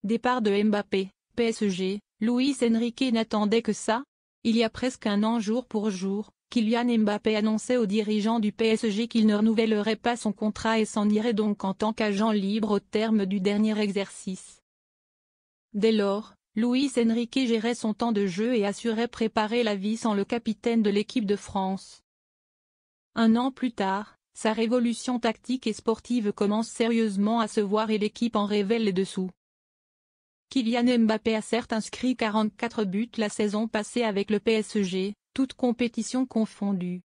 Départ de Mbappé, PSG, Luis Enrique n'attendait que ça. Il y a presque un an jour pour jour, Kylian Mbappé annonçait aux dirigeants du PSG qu'il ne renouvellerait pas son contrat et s'en irait donc en tant qu'agent libre au terme du dernier exercice. Dès lors, Luis Enrique gérait son temps de jeu et assurait préparer la vie sans le capitaine de l'équipe de France. Un an plus tard, sa révolution tactique et sportive commence sérieusement à se voir et l'équipe en révèle les dessous. Kylian Mbappé a certes inscrit 44 buts la saison passée avec le PSG, toutes compétitions confondues.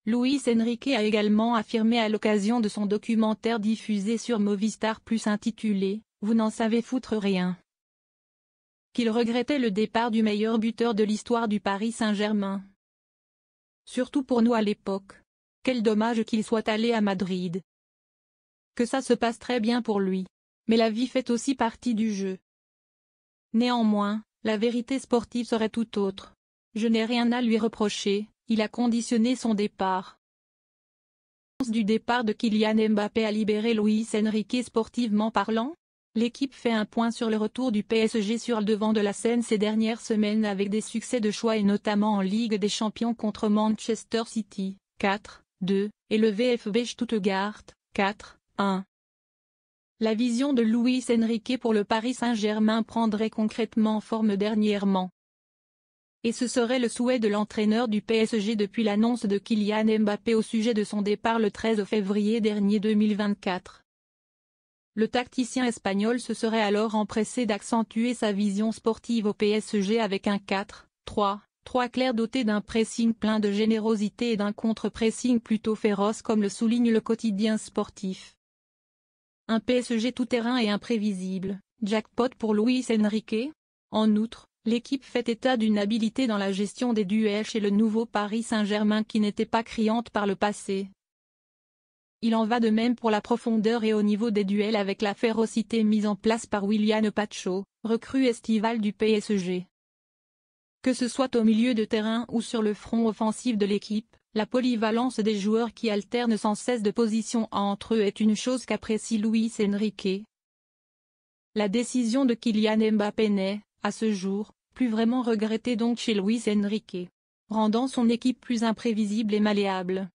Luis Enrique a également affirmé à l'occasion de son documentaire diffusé sur Movistar Plus intitulé « Vous n'en savez foutre rien » qu'il regrettait le départ du meilleur buteur de l'histoire du Paris Saint-Germain. Surtout pour nous à l'époque. Quel dommage qu'il soit allé à Madrid. Que ça se passe très bien pour lui. Mais la vie fait aussi partie du jeu. Néanmoins, la vérité sportive serait tout autre. Je n'ai rien à lui reprocher, il a conditionné son départ. L'annonce du départ de Kylian Mbappé a libéré Luis Enrique sportivement parlant. L'équipe fait un point sur le retour du PSG sur le devant de la scène ces dernières semaines avec des succès de choix et notamment en Ligue des Champions contre Manchester City, 4-2, et le VfB Stuttgart, 4-1. La vision de Luis Enrique pour le Paris Saint-Germain prendrait concrètement forme dernièrement. Et ce serait le souhait de l'entraîneur du PSG depuis l'annonce de Kylian Mbappé au sujet de son départ le 13 février dernier 2024. Le tacticien espagnol se serait alors empressé d'accentuer sa vision sportive au PSG avec un 4-3-3 clair doté d'un pressing plein de générosité et d'un contre-pressing plutôt féroce comme le souligne le quotidien sportif. Un PSG tout-terrain et imprévisible, jackpot pour Luis Enrique. En outre, l'équipe fait état d'une habileté dans la gestion des duels chez le nouveau Paris Saint-Germain qui n'était pas criante par le passé. Il en va de même pour la profondeur et au niveau des duels avec la férocité mise en place par Willian Pacho, recrue estivale du PSG. Que ce soit au milieu de terrain ou sur le front offensif de l'équipe, la polyvalence des joueurs qui alternent sans cesse de position entre eux est une chose qu'apprécie Luis Enrique. La décision de Kylian Mbappé n'est, à ce jour, plus vraiment regrettée donc chez Luis Enrique, rendant son équipe plus imprévisible et malléable.